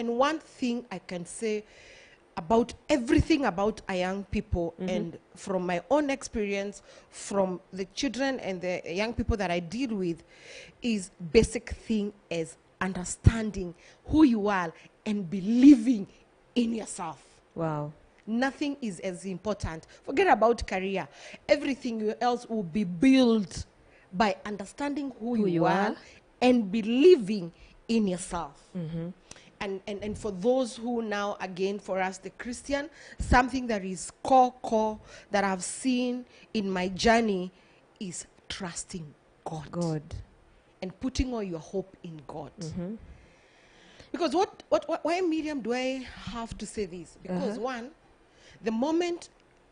And one thing I can say about everything about our young people, and from my own experience, from the children and the young people that I deal with, is basic thing as understanding who you are and believing in yourself. Wow. Nothing is as important. Forget about career. Everything else will be built by understanding who you are and believing in yourself. And for those who now, again, for us, the Christian, something that is core that I've seen in my journey is trusting God. And putting all your hope in God. Because why, Miriam, do I have to say this? Because one, the moment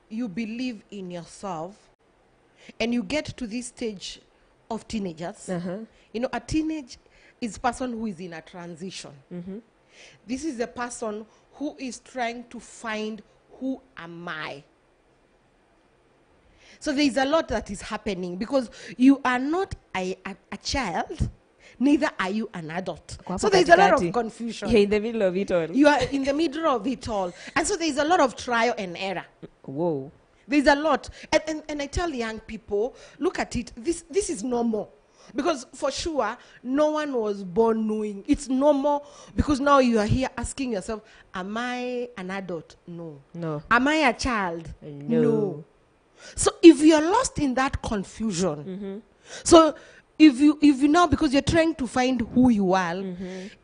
you believe in yourself and you get to this stage of teenagers, you know, a teenage is a person who is in a transition. This is a person who is trying to find, who am I? So there is a lot that is happening because you are not a child, neither are you an adult. So there is a lot of confusion. You're in the middle of it all. You are in the middle of it all. And so there is a lot of trial and error. Whoa. There's a lot. And I tell young people, look at it. This is normal. Because for sure, no one was born knowing. It's normal because now you are here asking yourself, am I an adult? No. Am I a child? No. So if you're lost in that confusion, so if you now, because you're trying to find who you are,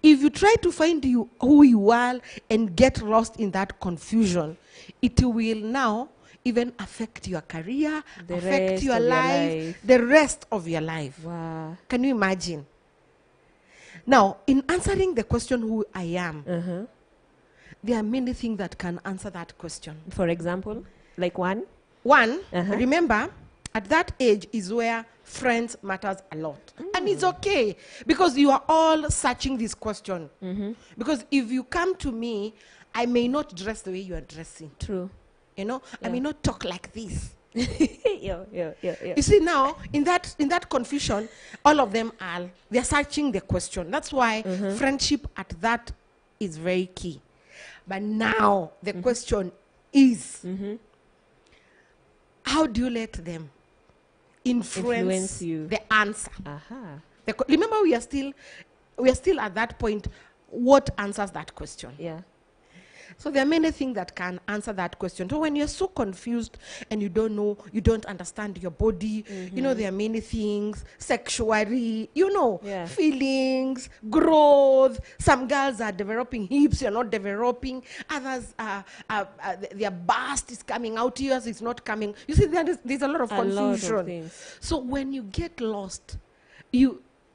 if you try to find who you are and get lost in that confusion, it will now even affect your career, affect your life, the rest of your life. Wow. Can you imagine? Now, in answering the question who I am, there are many things that can answer that question. For example, like one? Remember, at that age is where friends matters a lot. And it's okay, because you are all searching this question. Because if you come to me, I may not dress the way you are dressing. True. You know, I may not talk like this. Yeah. You see, now, in that confusion, all of them they're searching the question. That's why friendship at that is very key. But now, the question is, how do you let them influence you? The answer. Remember, we are still at that point. What answers that question? Yeah. So there are many things that can answer that question. So when you're so confused and you don't know, you don't understand your body, you know, there are many things, sexually, you know, feelings, growth. Some girls are developing hips, you're not developing. Others their bust is coming out, yours is not coming. You see, there's a lot of confusion. Lot of things. So when you get lost,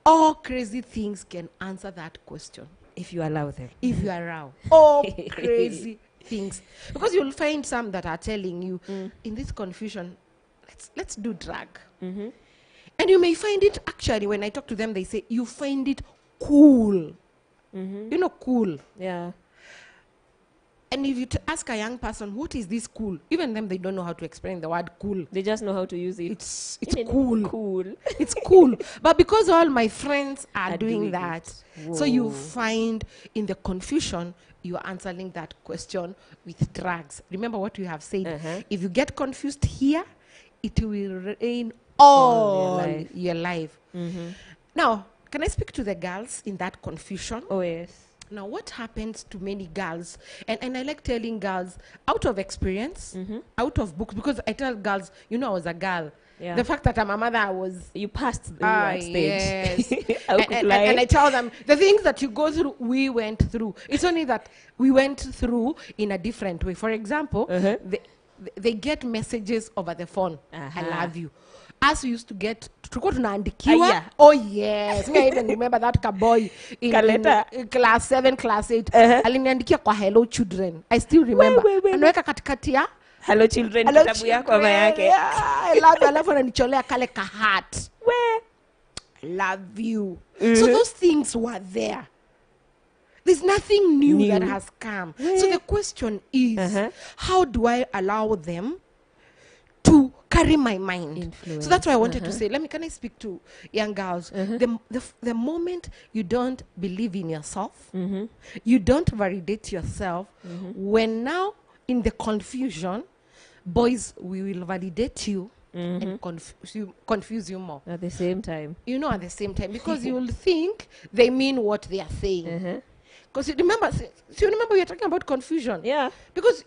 all crazy things can answer that question. If you allow them. If you allow. All crazy things. Because you'll find some that are telling you, in this confusion, let's do drag. And you may find it, actually, when I talk to them, they say, you find it cool. You know, cool. Yeah. And if you ask a young person, what is this cool? Even them, they don't know how to explain the word cool. They just know how to use it. It's cool. Cool. It's cool. But because all my friends are doing that, so you find in the confusion, you are answering that question with drags. Remember what we have said. If you get confused here, it will reign all your life. Now, can I speak to the girls in that confusion? Oh, yes. Now, what happens to many girls, and I like telling girls, out of experience, out of books, because I tell girls, you know, I was a girl. Yeah. The fact that I'm a mother You passed the stage. Yes. and I tell them, the things that you go through, we went through. It's only that we went through in a different way. For example, they get messages over the phone. I love you. As we used to get, tunaandikiwa. Oh yes, I even remember that boy in class 7, class 8. Aliniandikia kwa Hello Children. I still remember. Anaweka katikati ya Hello Children, kitabu yako ama yake. I love you. Alafu ananicholea kale ka heart. I love you. So those things were there. There's nothing new that has come. So the question is, how do I allow them to carry my mind. Influence. So that's why I wanted to say, can I speak to young girls? The moment you don't believe in yourself, you don't validate yourself, when now in the confusion, boys will validate you and confuse you more. At the same time. At the same time, because you will think they mean what they are saying. Because you remember we are talking about confusion. Yeah. Because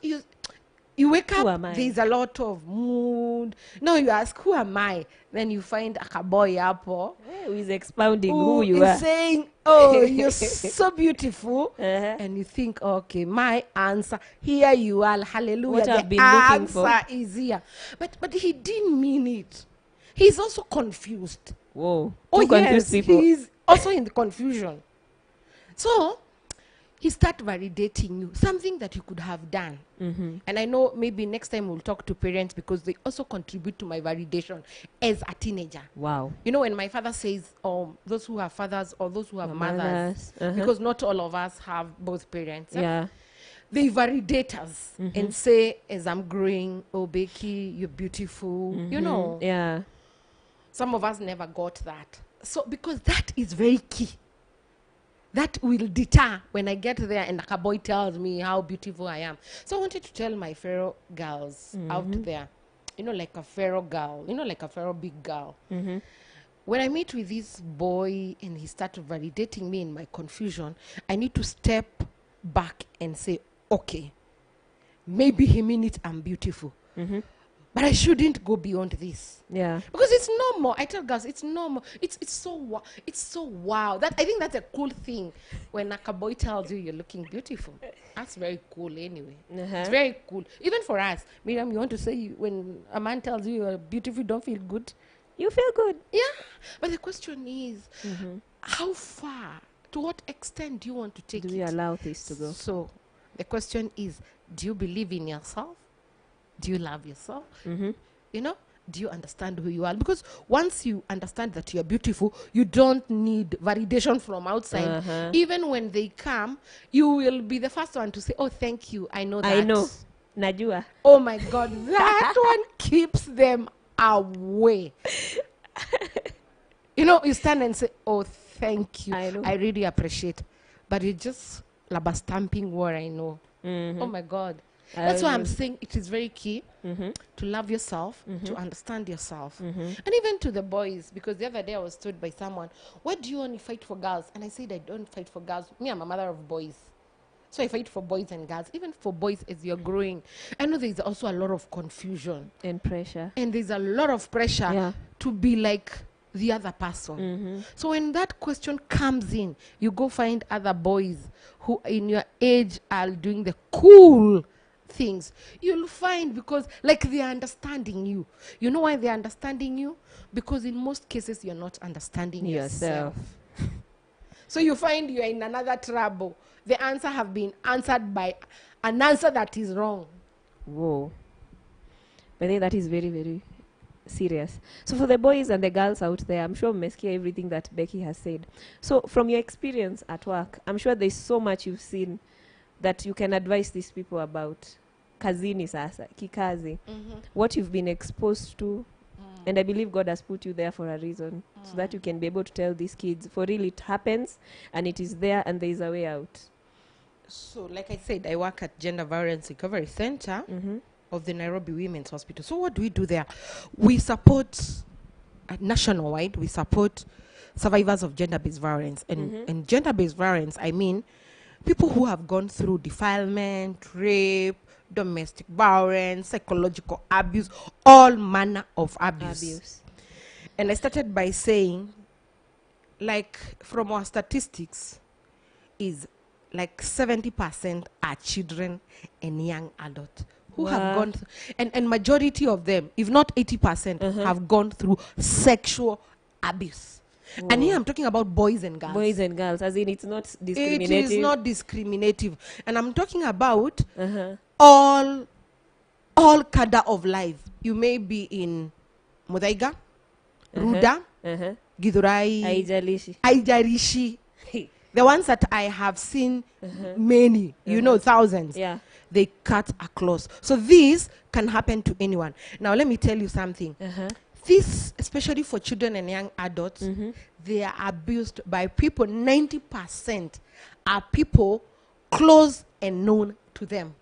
you wake Who up, am I? there's a lot of mood. Now you ask, who am I? Then you find a boy apple Who is expounding who you are? saying, oh, you're so beautiful. Uh-huh. And you think, okay, my answer, here you are, hallelujah. What I've the been looking for. answer is here. But he didn't mean it. He's also confused. Whoa. Oh, Two confused yes, people. he's also in the confusion. So he started validating you, something that you could have done. And I know maybe next time we'll talk to parents, because they also contribute to my validation as a teenager. Wow. When my father says, those who have fathers or those who have mothers, Mothers, because not all of us have both parents. Yeah. They validate us and say, as I'm growing, oh, Becky, you're beautiful. Yeah. Some of us never got that. So, because that is very key. That will deter when I get there and a boy tells me how beautiful I am. So I wanted to tell my Pharaoh girls out there, like a Pharaoh girl, like a Pharaoh big girl. When I meet with this boy and he started validating me in my confusion, I need to step back and say, okay, maybe he mean it, I'm beautiful. But I shouldn't go beyond this. Yeah. Because it's normal. I tell girls, it's normal. It's so wow. That I think that's a cool thing when a boy tells you you're looking beautiful. That's very cool anyway. It's very cool. Even for us. Miriam, you want to say when a man tells you you're beautiful, you don't feel good? You feel good. Yeah. But the question is, how far, to what extent do you want to take it? Do you allow this to go? So the question is, do you believe in yourself? Do you love yourself? Do you understand who you are? Because once you understand that you are beautiful, you don't need validation from outside. Even when they come, you will be the first one to say, oh, thank you. I know that. I know. Najua. Oh, my God. That one keeps them away. You stand and say, oh, thank you. I know. I really appreciate. But you just laba stamping what I know. Oh, my God. That's why I'm saying it is very key to love yourself, to understand yourself. And even to the boys, because the other day I was told by someone, why do you only fight for girls? And I said, I don't fight for girls. Me, I'm a mother of boys. So I fight for boys and girls, even for boys as you're growing. I know there's also a lot of confusion. And pressure. And there's a lot of pressure to be like the other person. So when that question comes in, you go find other boys who in your age are doing the cool things. You'll find, because they are understanding you. You know why they're understanding you? Because in most cases you're not understanding yourself. So you find you're in another trouble. The answer have been answered by an answer that is wrong. Whoa. But I think that is very, very serious. So for the boys and the girls out there, I'm sure Meskia everything that Becky has said. So from your experience at work, I'm sure there's so much you've seen that you can advise these people about. Kazini sasa, kikazi. What you've been exposed to. And I believe God has put you there for a reason. So that you can be able to tell these kids, for real it happens and it is there and there is a way out. So like I said, I work at Gender Violence Recovery Center of the Nairobi Women's Hospital. So what do we do there? We support, nationwide, we support survivors of gender-based violence. And gender-based violence, I mean people who have gone through defilement, rape, domestic violence, psychological abuse, all manner of abuse. And I started by saying, from our statistics, is 70% are children and young adults who have gone through, and majority of them, if not 80%, have gone through sexual abuse. Whoa. And here I'm talking about boys and girls. Boys and girls, as in it's not discriminative. It is not discriminative. And I'm talking about all cadre of life. You may be in Muthaiga, Ruda, Githurai, Aijarishi. The ones that I have seen, many, thousands. Yeah. they cut across. So this can happen to anyone. Now let me tell you something. This, especially for children and young adults, they are abused by people. 90% are people close and known to them.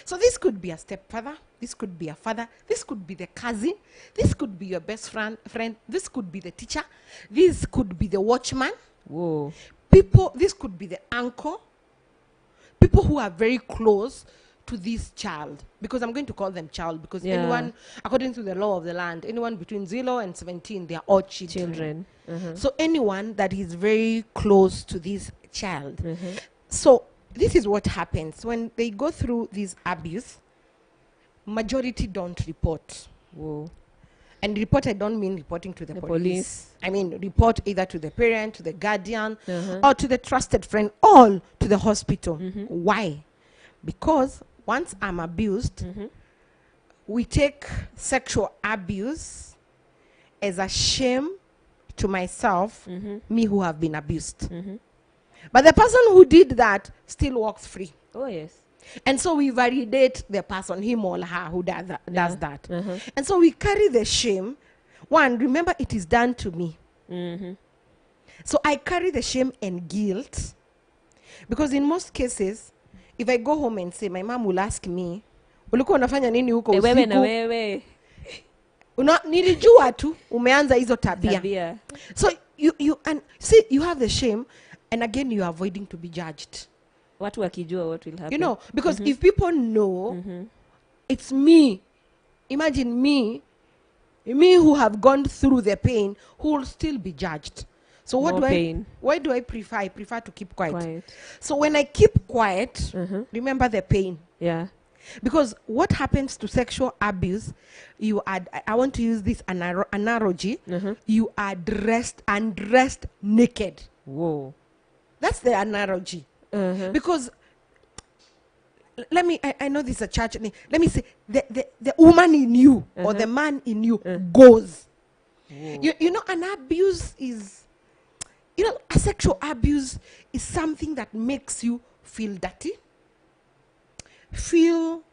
So this could be a stepfather, this could be a father, this could be the cousin, this could be your best friend, this could be the teacher, this could be the watchman. Whoa. People, this could be the uncle. People who are very close to this child, because I'm going to call them child, because anyone, according to the law of the land, anyone between 0 and 17, they are all children. So anyone that is very close to this child. So this is what happens when they go through this abuse. Majority don't report. Whoa. And report, I don't mean reporting to the police. I mean report either to the parent, to the guardian, or to the trusted friend, or to the hospital. Why? Because once I'm abused, we take sexual abuse as a shame to myself, me who have been abused. But the person who did that still walks free. Oh, yes. And so we validate the person, him or her, who does that. And so we carry the shame. One, remember, it is done to me. So I carry the shame and guilt. Because in most cases, if I go home and say, my mom will ask me, ulikuwa unafanya nini huko usiku? Wewe na wewe. Nilijua tu umeanza hizo tabia. So you and see, you have the shame, and again you are avoiding to be judged. Watu wakijua what will happen. You know, because if people know it's me, imagine me who have gone through the pain, who will still be judged. So what why do I prefer? I prefer to keep quiet. So when I keep quiet, remember the pain. Yeah. Because what happens to sexual abuse, I want to use this analogy, you are undressed naked. Whoa. That's the analogy. Because I know this is a church. Let me say, the woman in you or the man in you goes. You know, an abuse is, a sexual abuse is something that makes you feel dirty. Feel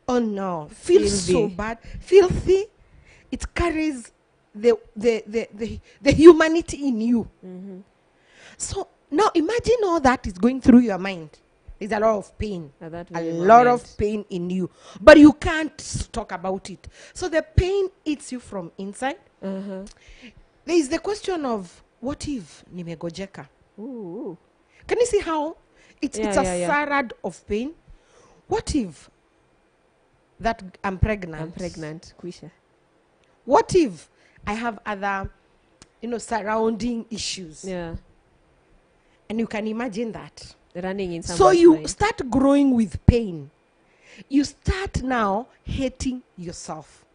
so bad, filthy. It carries the humanity in you. So now imagine all that is going through your mind. There's a lot of pain, lot of pain in you, but you can't talk about it. So the pain eats you from inside. There is the question of, what if nimegojeka? Can you see how it's a sarad of pain? What if that I'm pregnant? Kwisha. What if I have other, surrounding issues? Yeah. And you can imagine that. Running in So you mind. start growing with pain. You start now hating yourself.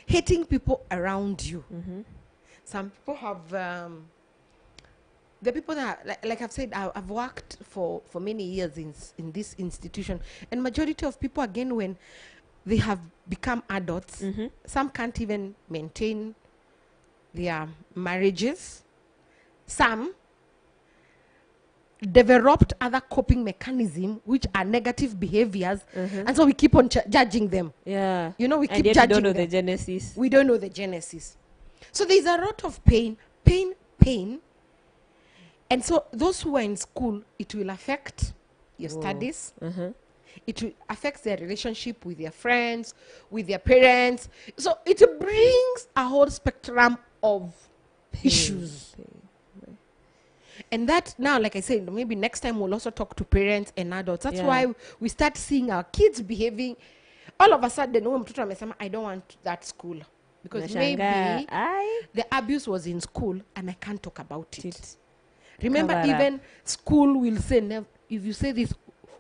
Hating people around you. Some people have, the people that, like I've said, I've worked for many years in this institution. And majority of people, again, when they have become adults, some can't even maintain their marriages. Some developed other coping mechanisms, which are negative behaviors, and so we keep on judging them. Yeah. We and keep yet judging we don't know them. the genesis. We don't know the genesis. So there's a lot of pain. And so those who are in school, it will affect your studies. It will affect their relationship with their friends, with their parents. So it brings a whole spectrum of issues. And that now, like I said, maybe next time we'll also talk to parents and adults. That's why we start seeing our kids behaving. All of a sudden, I don't want that school. Because maybe the abuse was in school and I can't talk about it. Remember, even school will say, if you say this,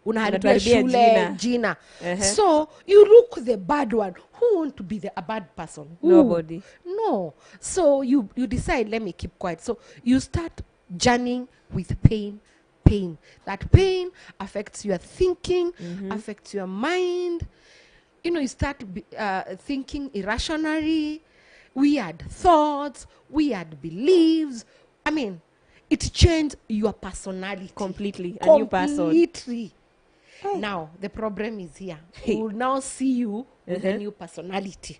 unaharibia shule jina. So you look the bad one. Who want to be a bad person? Who? Nobody. No. So you decide, let me keep quiet. So you start journeying with pain. That pain affects your thinking, affects your mind. You start thinking irrationally, weird thoughts, weird beliefs. I mean, it changed your personality Completely. A new person. Completely. Now, the problem is here. We will now see you with a new personality.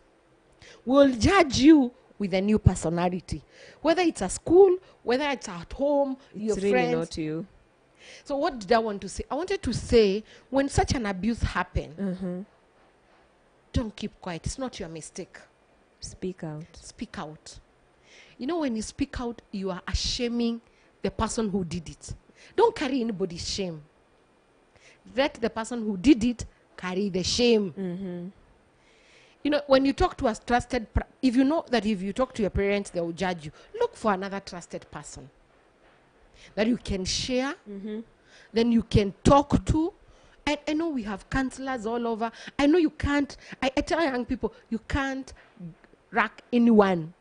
We'll judge you with a new personality. Whether it's at school, whether it's at home, your It's really friends. not you. So what did I want to say? I wanted to say, when such an abuse happens, don't keep quiet. It's not your mistake. Speak out. Speak out. You know, when you speak out, you are shaming the person who did it. Don't carry anybody's shame. Let the person who did it carry the shame. You know, when you talk to a trusted, if you know that if you talk to your parents, they will judge you, look for another trusted person that you can share, then you can talk to. I know we have counselors all over. I know you can't, I tell young people, you can't rack anyone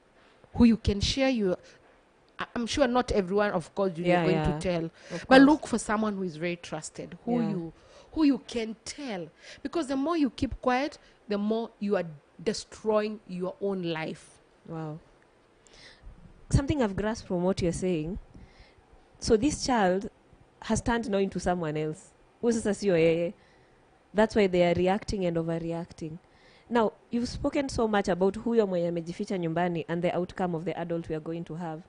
who you can share your, I'm sure not everyone, of course, you're going to tell. Of But course. look for someone who is very trusted, who you can tell. Because the more you keep quiet, the more you are destroying your own life. Wow. Something I've grasped from what you're saying. So this child has turned now into someone else. That's why they are reacting and overreacting. Now, you've spoken so much about huyo mwenye amejificha nyumbani and the outcome of the adult we are going to have.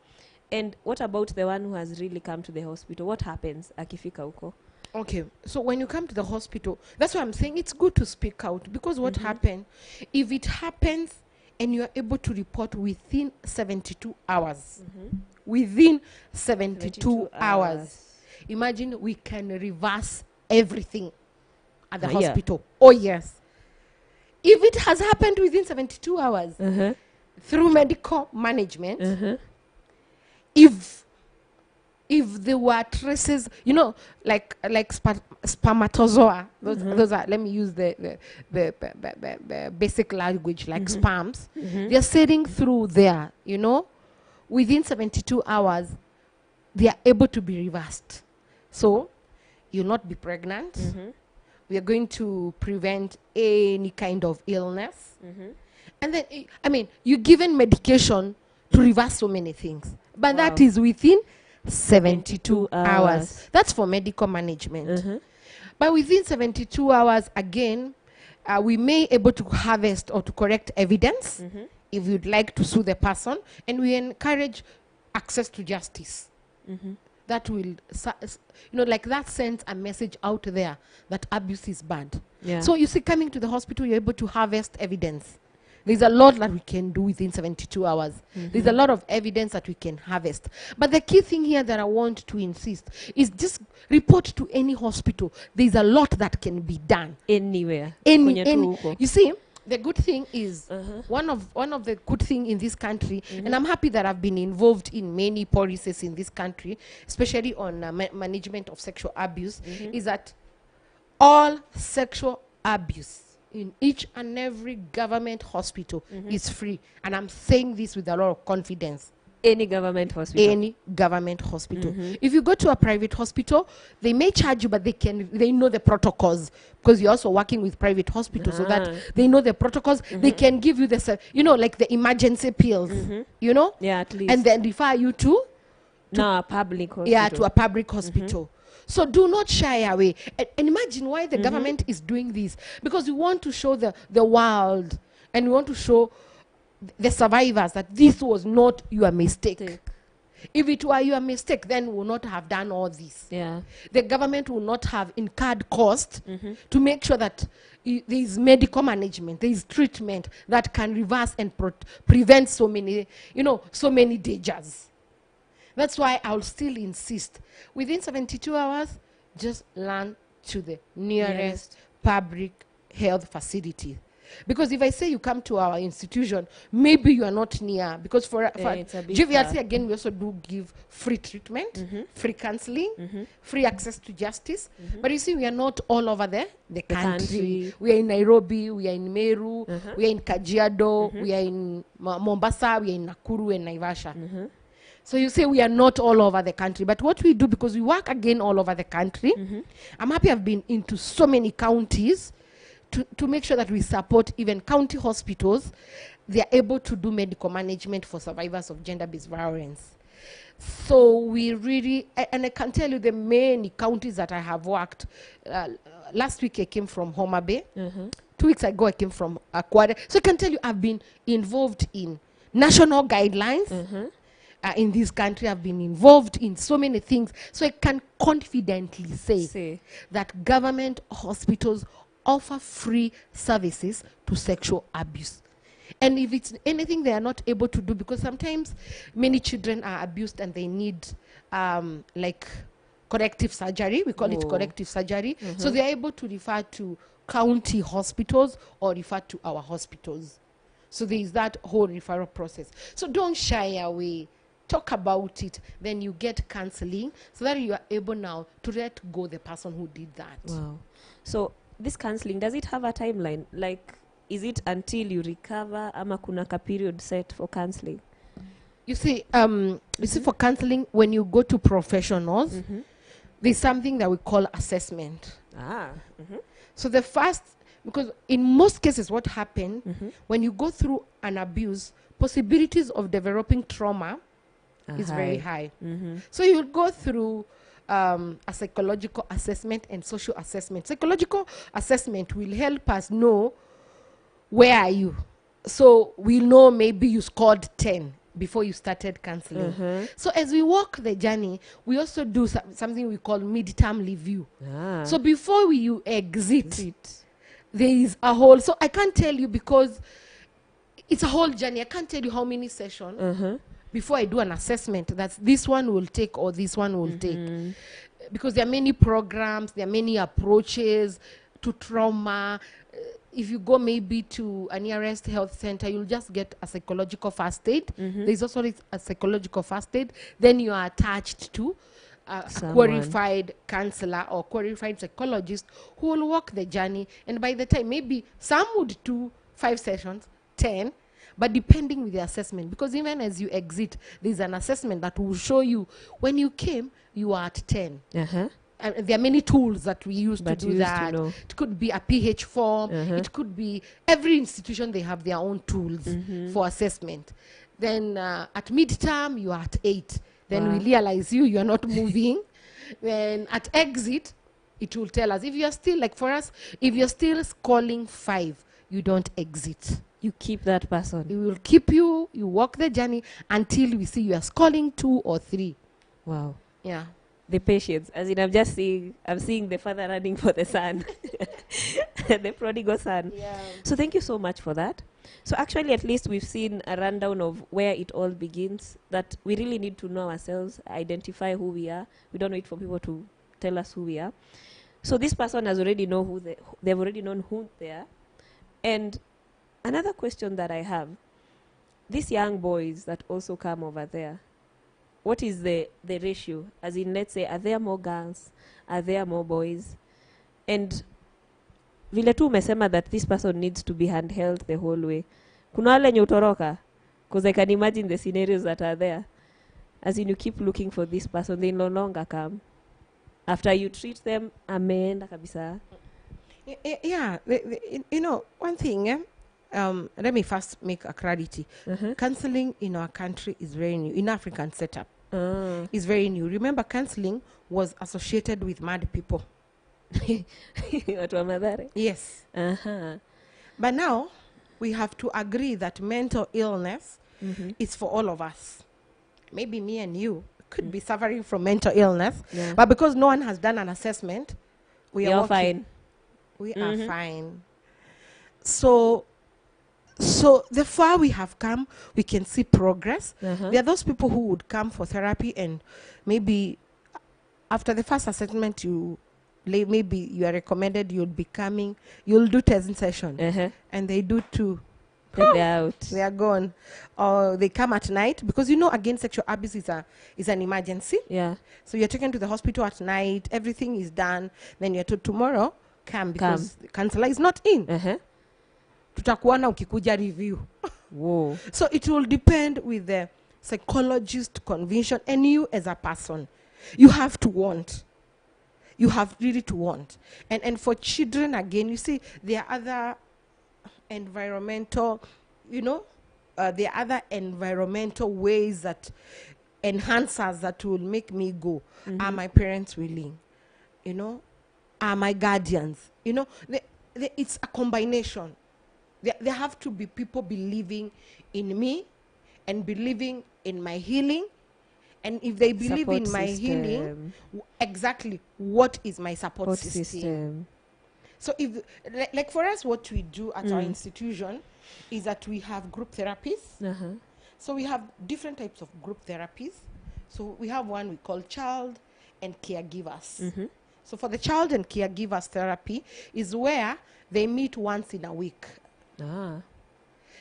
And what about the one who has really come to the hospital? What happens akifika huko? Okay, so when you come to the hospital, that's why I'm saying it's good to speak out. Because what happened, if it happens and you are able to report within 72 hours, within 72 hours, imagine we can reverse everything at the hospital. Oh, yes. If it has happened within 72 hours, through medical management, if there were traces, you know, like spermatozoa, those are, let me use the basic language, like sperms, they're sailing through there, you know, within 72 hours, they are able to be reversed. So you'll not be pregnant. We are going to prevent any kind of illness. And then, I mean, you're given medication to reverse so many things. But that is within 72 hours. That's for medical management. But within 72 hours, again, we may able to harvest or to correct evidence if you'd like to sue the person. And we encourage access to justice. That will, you know, like that sends a message out there that abuse is bad. So you see, coming to the hospital, you're able to harvest evidence. There's a lot that we can do within 72 hours. There's a lot of evidence that we can harvest. But the key thing here that I want to insist is just report to any hospital. There's a lot that can be done. Anywhere. You see, the good thing is, one of the good thing in this country, and I'm happy that I've been involved in many policies in this country, especially on management of sexual abuse, is that all sexual abuse in each and every government hospital is free. And I'm saying this with a lot of confidence. Any government hospital. Any government hospital. If you go to a private hospital, they may charge you, but they know the protocols, because you're also working with private hospitals, so that they know the protocols. They can give you the, you know, like the emergency pills, you know, At least. and then refer you to a public hospital. to a public hospital. So do not shy away. And imagine why the government is doing this, because we want to show the world, and we want to show the survivors that this was not your mistake. If it were your mistake, then we would not have done all this. The government will not have incurred cost to make sure that there is medical management, there is treatment that can reverse and prevent so many, you know, so many dangers. That's why I'll still insist, within 72 hours, just land to the nearest public health facility. Because if I say you come to our institution, maybe you are not near. Because for GVRC, again, we also do give free treatment, free counseling, free access to justice. But you see, we are not all over the country. We are in Nairobi, we are in Meru, we are in Kajiado, we are in Mombasa, we are in Nakuru and Naivasha. So you say we are not all over the country. But what we do, because we work again all over the country, I'm happy I've been into so many counties to make sure that we support even county hospitals. They are able to do medical management for survivors of gender-based violence. So we really, and I can tell you the many counties that I have worked. Last week I came from Homa Bay. 2 weeks ago I came from Aquare. So I can tell you I've been involved in national guidelines. In this country, I've been involved in so many things. So I can confidently say that government hospitals offer free services to sexual abuse. And if it's anything they are not able to do, because sometimes many children are abused and they need like corrective surgery. We call it corrective surgery. So they are able to refer to county hospitals or refer to our hospitals. So there is that whole referral process. So don't shy away. Talk about it. Then you get counseling so that you are able now to let go the person who did that. Wow. So this counseling, does it have a timeline? Like, is it until you recover ama kuna ka period set for counseling? You see, for counseling, when you go to professionals, there's something that we call assessment. So the first, because in most cases what happens, when you go through an abuse, possibilities of developing trauma is very high. So you'll go through a psychological assessment and social assessment. Psychological assessment will help us know where are you. So we'll know maybe you scored 10 before you started counseling. So as we walk the journey, we also do something we call midterm review. So before you exit, there is a whole, so I can't tell you because it's a whole journey. I can't tell you how many sessions before I do an assessment that this one will take or this one will take. Because there are many programs, there are many approaches to trauma. If you go maybe to a nearest health center, you'll just get a psychological first aid. There's also a psychological first aid. Then you are attached to a qualified counselor or qualified psychologist who will walk the journey. And by the time, maybe some would do 5 sessions, 10, but depending with the assessment, because even as you exit, there's an assessment that will show you when you came, you are at 10. And there are many tools that we use to do that. It could be a PH form. It could be every institution, they have their own tools for assessment. Then at midterm, you are at 8. Then we realize you are not moving. Then at exit, it will tell us. If you are still, like for us, if you're still scoring 5, you don't exit. You keep that person. We will keep you. You walk the journey until we see you are scoring 2 or 3. Wow. Yeah. The patience. As in, I'm seeing the father running for the son. The prodigal son. Yeah. So thank you so much for that. So actually, at least we've seen a rundown of where it all begins, that we really need to know ourselves, identify who we are. We don't wait for people to tell us who we are. So this person has already know they've already known who they are. And another question that I have, these young boys that also come over there, what is the ratio? As in, let's say, are there more girls? Are there more boys? And vile tu umesema that this person needs to be handheld the whole way. Kuna wale nye utoroka? Because I can imagine the scenarios that are there. As in, you keep looking for this person, they no longer come. After you treat them, ameenda kabisa. Yeah, you know, one thing, let me first make a clarity. Counseling in our country is very new. In African setup, is very new. Remember, counseling was associated with mad people. Yes. But now, we have to agree that mental illness is for all of us. Maybe me and you could be suffering from mental illness, but because no one has done an assessment, we are fine. We are fine. So the far we have come, we can see progress. There are those people who would come for therapy and maybe after the first assessment, maybe you are recommended you'll do 10 sessions and they do 2. Then they're out. They are gone. Or they come at night because, again, sexual abuse is an emergency. Yeah. So you're taken to the hospital at night, everything is done, then you're told tomorrow, come because the counselor is not in. Tutakuona ukikuja review. Whoa. So it will depend with the psychologist conviction and you as a person. You have to want. You have really to want. And for children, again, you see, there are other environmental, there are other environmental ways that enhancers that will make me go. Are my parents willing? You know, are my guardians? You know, it's a combination. There have to be people believing in me and believing in my healing. And if they believe Support in my healing, system. exactly what is my support Support system? system. So if, like for us, what we do at our institution is that we have group therapies. Uh-huh. So we have different types of group therapies. So we have one we call child and caregivers. So for the child and caregivers therapy is where they meet once in a week. Ah.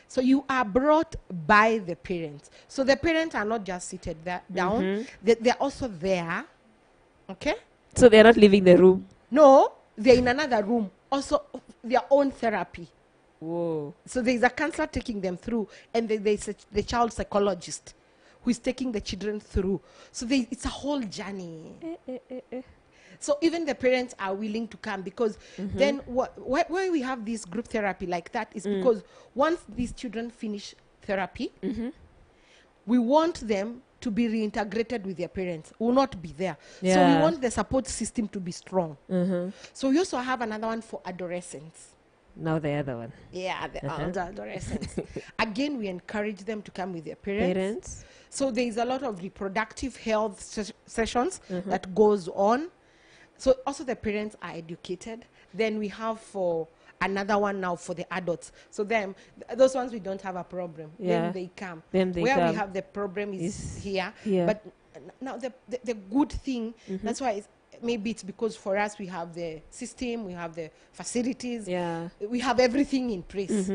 So you are brought by the parents. So the parents are not just seated there down. They're also there. Okay? So they're not leaving the room. No, they're in another room. Also their own therapy. Whoa. So there's a counselor taking them through, and there's the child psychologist who is taking the children through. So it's a whole journey. So even the parents are willing to come, because then why we have this group therapy like that is because once these children finish therapy, we want them to be reintegrated with their parents, will not be there. So we Yeah. want the support system to be strong. So we also have another one for adolescents. Now the other one. Yeah, the older adolescents. Again, we encourage them to come with their parents. Parents. So there is a lot of reproductive health sessions that goes on. So also the parents are educated. Then we have for another one now for the adults. So those ones we don't have a problem. Yeah. Then they come. Then they Where come. we have the problem is here. here. But now the good thing, that's why maybe it's because for us we have the system, we have the facilities, Yeah. we have everything in place.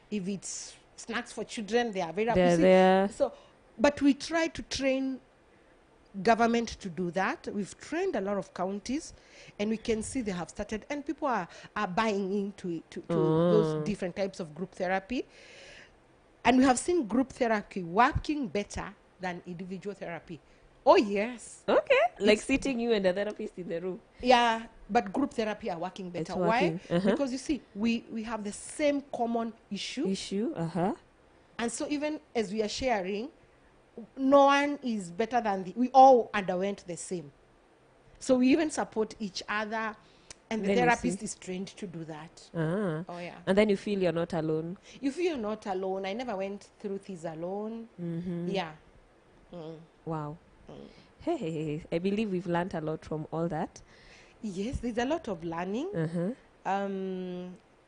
If it's snacks for children, they are available. They're You see, there. so, but we try to train government to do that. We've trained a lot of counties, and we can see they have started, and people are buying into it, to those different types of group therapy. And we have seen group therapy working better than individual therapy. Oh, yes. Okay. Like sitting you and the therapist in the room. Yeah, but group therapy are working better. It's working. Why? Because you see, we have the same common issue. Uh-huh. And so even as we are sharing, no one is better than we all underwent the same. So we even support each other, and the Then you therapist see. is trained to do that. Ah. Oh, yeah. And then you feel you're not alone. You feel you're not alone. I never went through this alone. Yeah. Wow. Hey, I believe we've learned a lot from all that. Yes, there's a lot of learning.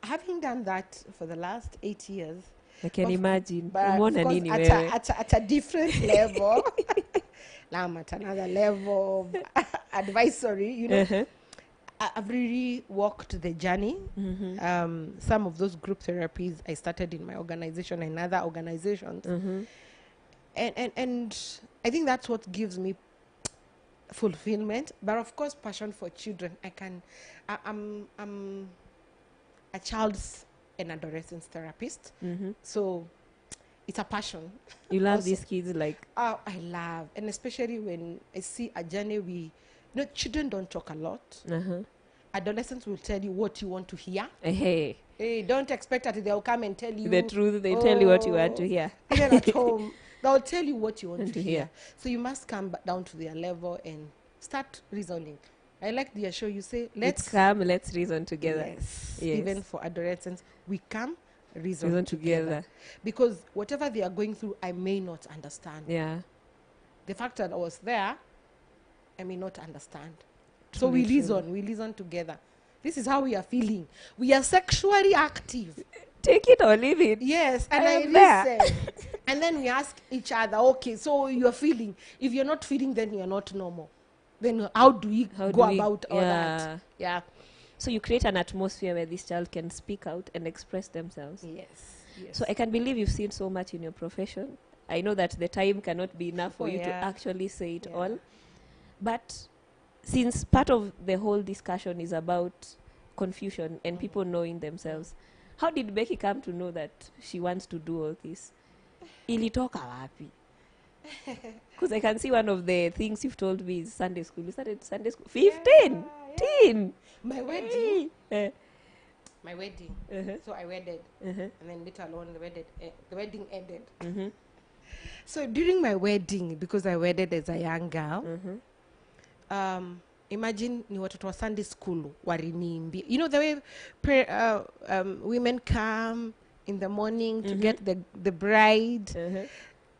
Having done that for the last 8 years, I can imagine. but of Umeona course nini at wewe? a different level. Now I'm at another level of advisory, you know. I've really walked the journey. Some of those group therapies I started in my organization and other organizations. And I think that's what gives me fulfillment. But of course, passion for children. I'm a child's and adolescent therapist. So it's a passion. You love Also, these kids like... Oh, I love, and especially when I see a journey children don't talk a lot. Adolescents will tell you what you want to hear. Hey, Hey, don't expect that they'll come and tell you the truth. They tell you what you want to hear. Even at home, they'll tell you what you want Want to to hear. hear. So you must come down to their level and start reasoning. I like the show. You say, let's come, let's reason together. Yes. Yes. Even for adolescents, we come reason Reason together. together. Because whatever they are going through, I may not understand. Yeah. The fact that I was there, I may not understand. So Truly, we truly. reason together. This is how we are feeling. We are sexually active. Take it or leave it. Yes, and I I am there. listen. And then we ask each other, okay, so you're feeling. If you're not feeling, then you're not normal. Then how do we How go do we- about all yeah. that? Yeah. So you create an atmosphere where this child can speak out and express themselves. Yes. So I can believe you've seen so much in your profession. I know that the time cannot be enough for Oh, you to yeah. actually say it Yeah. all. But since part of the whole discussion is about confusion and people knowing themselves, how did Becky come to know that she wants to do all this? Ilitoka wapi? Because I can see one of the things you've told me is Sunday school. You started Sunday school. 15! Teen! My wedding. Eh. My wedding. Uh-huh. So I wedded. Uh-huh. And then later on, the wedding ended. So during my wedding, because I wedded as a young girl, imagine ni watoto wa Sunday school warinimbi. You know the way women come in the morning to get the bride.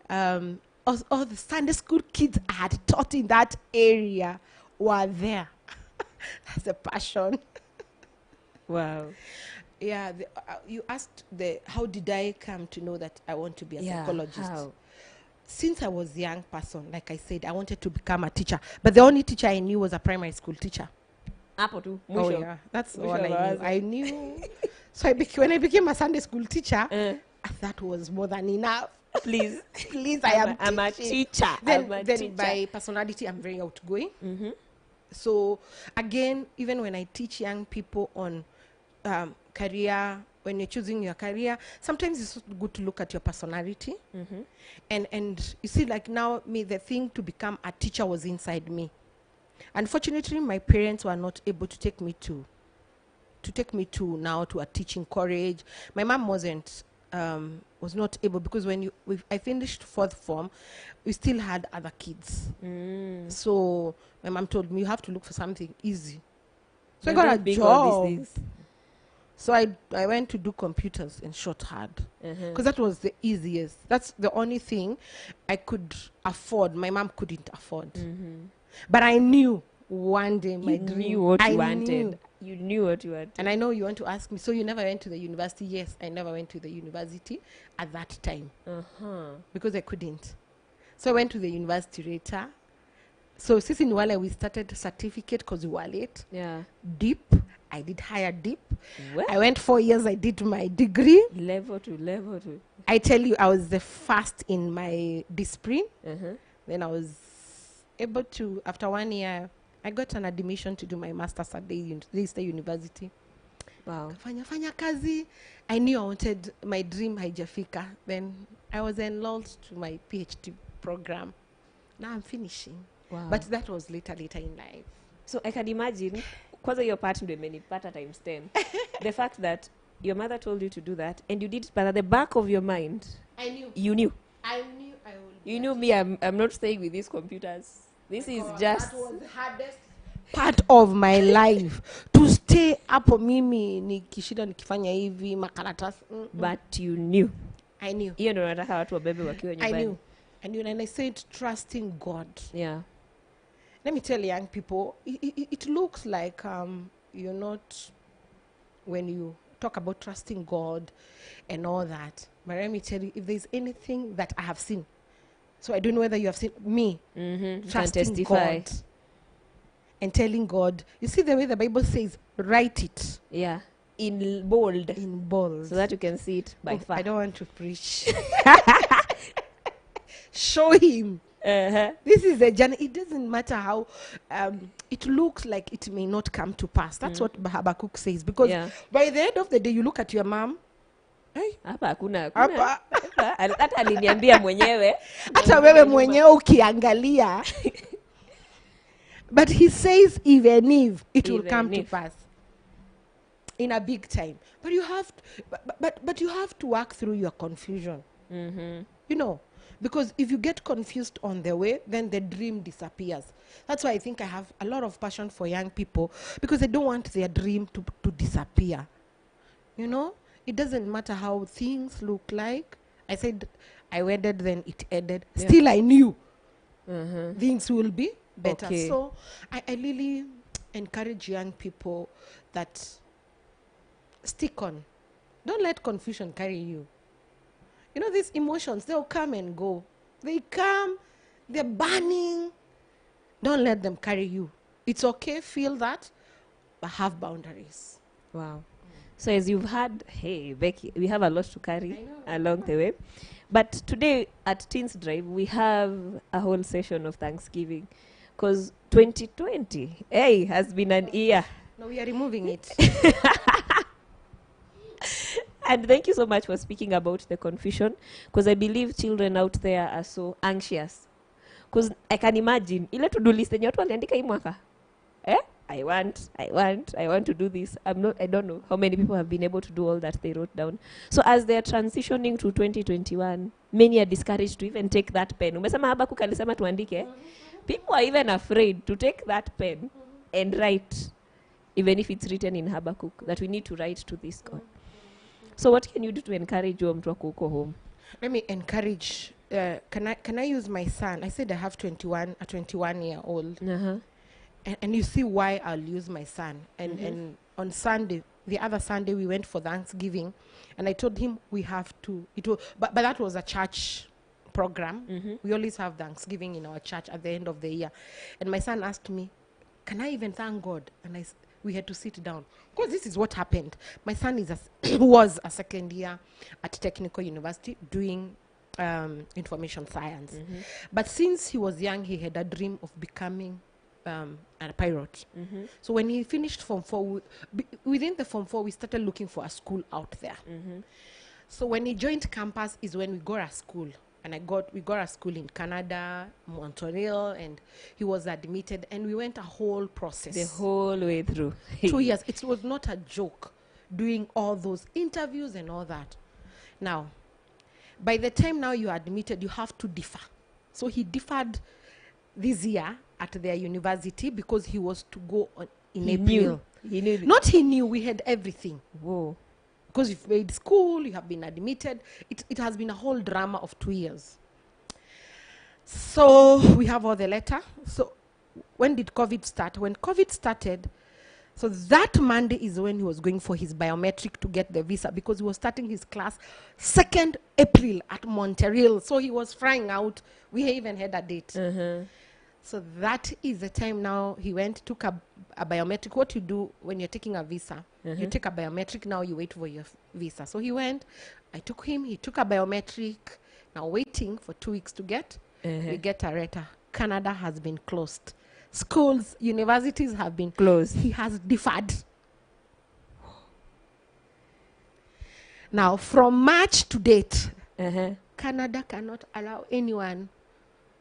All the Sunday school kids I had taught in that area were there. That's a passion. Wow. Yeah, you asked how did I come to know that I want to be a psychologist? How? Since I was a young person, like I said, I wanted to become a teacher. But the only teacher I knew was a primary school teacher. Hapo tu. Oh, Mwisho. yeah. That's Mwisho all I knew. mawazo. I knew. So when I became a Sunday school teacher, that was more than enough. Please. Please, I'm a teaching. teacher. Then teacher. by personality, I'm very outgoing. So again, even when I teach young people on career, when you're choosing your career, sometimes it's good to look at your personality. And you see, like now, the thing to become a teacher was inside me. Unfortunately, my parents were not able to take me to a teaching college. My mom was not able, because when I finished 4th form, we still had other kids. So my mom told me, you have to look for something easy. So I got a job. So I went to do computers in shorthand, because that was the easiest. That's the only thing I could afford. My mom couldn't afford. But I knew one day my dream. Knew what you I wanted. knew. You knew what you wanted. And I know you want to ask me, so you never went to the university? Yes, I never went to the university at that time because I couldn't. So I went to the university later. So since in Wale we started certificate because we were late. Yeah. Deep. I did higher deep. What? I went 4 years. I did my degree. Level 2. I tell you, I was the first in my discipline. Then I was able to, after 1 year, I got an admission to do my master's at the State University. Wow. Fanya kazi. I knew I wanted my dream haijafika. Then I was enrolled to my PhD program. Now I'm finishing. Wow. But that was later in life. So I can imagine, kwanza your part ndio imenipata times 10. The fact that your mother told you to do that and you did it, but at the back of your mind, I knew. you knew. I knew I would. You knew me, I'm not staying with these computers. This is just... That was the hardest part of my life. To stay hapo mimi nikishida nikifanya hivi makaratasi. But you knew. I knew. Hiyo ndio nataka watu wabebe wakiwa nyumbani. I knew. And I said trusting God. Yeah. Let me tell young people, it looks like you're not, when you talk about trusting God and all that. But let me tell you, if there's anything that I have seen, so I don't know whether you have seen me trusting God and telling God. You see the way the Bible says, write it. Yeah. In bold. In bold. So that you can see it by far. I don't want to preach. Show him. This is a journey. It doesn't matter how it looks like it may not come to pass. That's what Habakkuk says. Because by the end of the day, you look at your mom. Hapa hakuna. Hata aliniambia mwenyewe. Hata wewe mwenyewe ukiangalia. But he says even if it will come to pass. In a big time. But you have but you have to work through your confusion. You know. Because if you get confused on the way, then the dream disappears. That's why I think I have a lot of passion for young people, because I don't want their dream to disappear. You know, it doesn't matter how things look like. I said I wedded, then it ended. Yeah. Still, I knew things will be better. Okay. So I really encourage young people that stick on. Don't let confusion carry you. You know, these emotions, they'll come and go. They come, they're burning. Don't let them carry you. It's okay, feel that, but have boundaries. Wow. So as you've had, hey, Becky, we have a lot to carry along the way. But today at Teens Drive, we have a whole session of Thanksgiving. Because 2020, hey, has been an year. No, we are removing it. And thank you so much for speaking about the confusion, because I believe children out there are so anxious. Because I can imagine, ile to-do list yenye watu waliandika hii mwaka. I want to do this. I don't know how many people have been able to do all that they wrote down. So as they're transitioning to 2021, many are discouraged to even take that pen. Umesema Habakuk alisema tuandike. People are even afraid to take that pen and write, even if it's written in Habakkuk, that we need to write to this God. So what can you do to encourage your mtu wako uko home? Let me encourage. Can I use my son? I said I have a 21-year-old. Uh-huh. And you see why I'll use my son. And on Sunday, the other Sunday, we went for Thanksgiving, and I told him we have to. But that was a church program. We always have Thanksgiving in our church at the end of the year. And my son asked me, "Can I even thank God?" And we had to sit down, because this is what happened. My son was a second year at Technical University doing information science. But since he was young, he had a dream of becoming a pilot. So when he finished Form 4, within the Form 4, we started looking for a school out there. So when he joined campus is when we got a school. And we got a school in Canada, Montreal, and he was admitted. And we went a whole process. The whole way through. 2 years. It was not a joke doing all those interviews and all that. Now, by the time now you are admitted, you have to defer. So he deferred this year at their university because he was to go on in April. He knew. Not he knew, we had everything. Whoa. Because you've made school, you have been admitted. It has been a whole drama of 2 years. So we have all the letter. So when did COVID start? When COVID started, so that Monday is when he was going for his biometric to get the visa, because he was starting his class 2nd April at Montreal. So he was flying out. We even had a date. So that is the time now he went, took a biometric. What you do when you're taking a visa, you take a biometric, now you wait for your visa. So he went, I took him, he took a biometric, now waiting for 2 weeks to get, we get a letter. Canada has been closed. Schools, universities have been Closed. He has deferred. Now, from March to date, Canada cannot allow anyone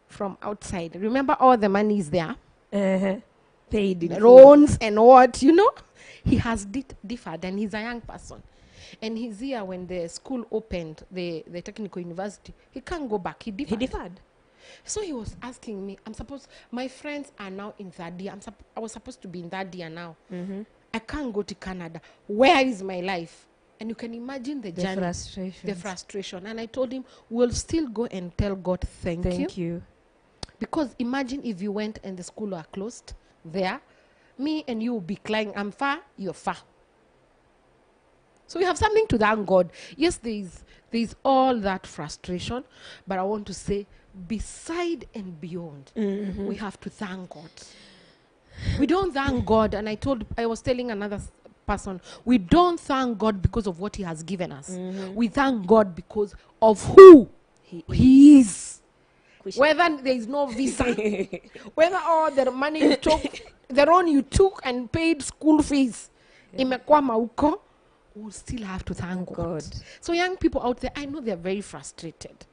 from outside. Remember, all the money is there. Paid in The full. loans and what, He has deferred, and he's a young person. And he's here when the school opened, the Technical University. He can't go back. He deferred. So he was asking me, my friends are now in third year. I was supposed to be in third year now. I can't go to Canada. Where is my life? And you can imagine the journey. The frustration. And I told him, we'll still go and tell God, thank you. Because imagine if you went and the school are closed there, me and you will be crying, I'm far, you're far. So we have something to thank God. Yes, there is all that frustration, but I want to say, beside and beyond, we have to thank God. We don't thank God, and I was telling another person, we don't thank God because of what he has given us. We thank God because of who he is. Whether there is no visa, whether all the money you took, the loan you took and paid school fees, imekwama huko, we'll still have to thank God. So young people out there, I know they're very frustrated.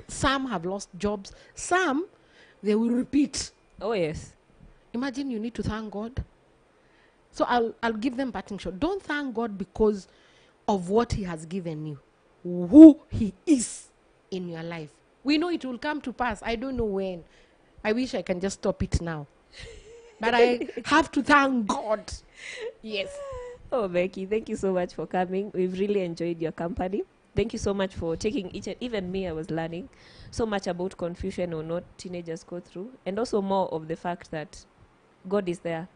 Some have lost jobs. Some, they will repeat. Oh, yes. Imagine you need to thank God. So I'll give them parting shot. Don't thank God because of what he has given you. Who he is in your life. We know it will come to pass. I don't know when. I wish I can just stop it now. But I have to thank God. Yes. Oh, Becky, thank you so much for coming. We've really enjoyed your company. Thank you so much for taking even me, I was learning so much about confusion or not teenagers go through, and also more of the fact that God is there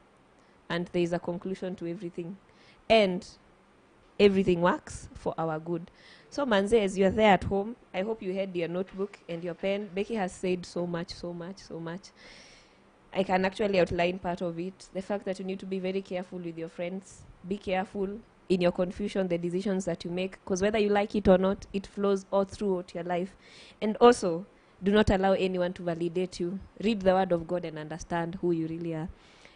and there is a conclusion to everything, and everything works for our good. So Manze, as you're there at home, I hope you had your notebook and your pen. Becky has said so much. I can actually outline part of it. The fact that you need to be very careful with your friends. Be careful in your confusion, the decisions that you make, because whether you like it or not, it flows all throughout your life. And also, do not allow anyone to validate you. Read the word of God and understand who you really are.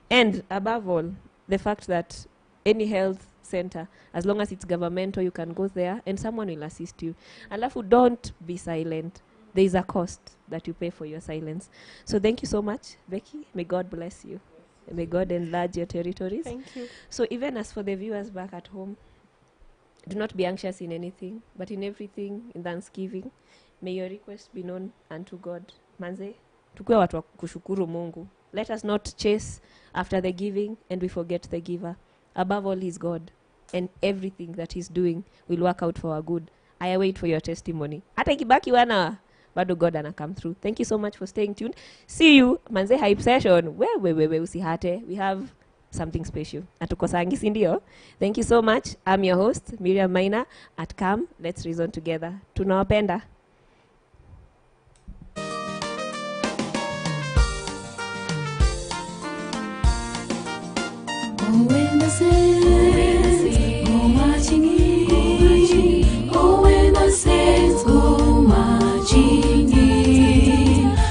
And above all, the fact that any health center, as long as it's governmental, you can go there and someone will assist you. Alafu, don't be silent. There is a cost that you pay for your silence. So thank you so much, Becky. May God bless you. May God enlarge your territories. Thank you. So even as for the viewers back at home, do not be anxious in anything, but in everything, in thanksgiving, may your request be known unto God. Manze, tukue watu wa kushukuru Mungu. Let us not chase after the giving and we forget the giver. Above all, He's God, and everything that He's doing will work out for our good. I await for your testimony. Hata ikibaki wana, bado God ana come through. Thank you so much for staying tuned. See you, Manze Hype Session. We usihate. We have something special. Atukosangi si ndio? Thank you so much. I'm your host, Miriam Maina at Come. Let's reason together. Tunawapenda. Always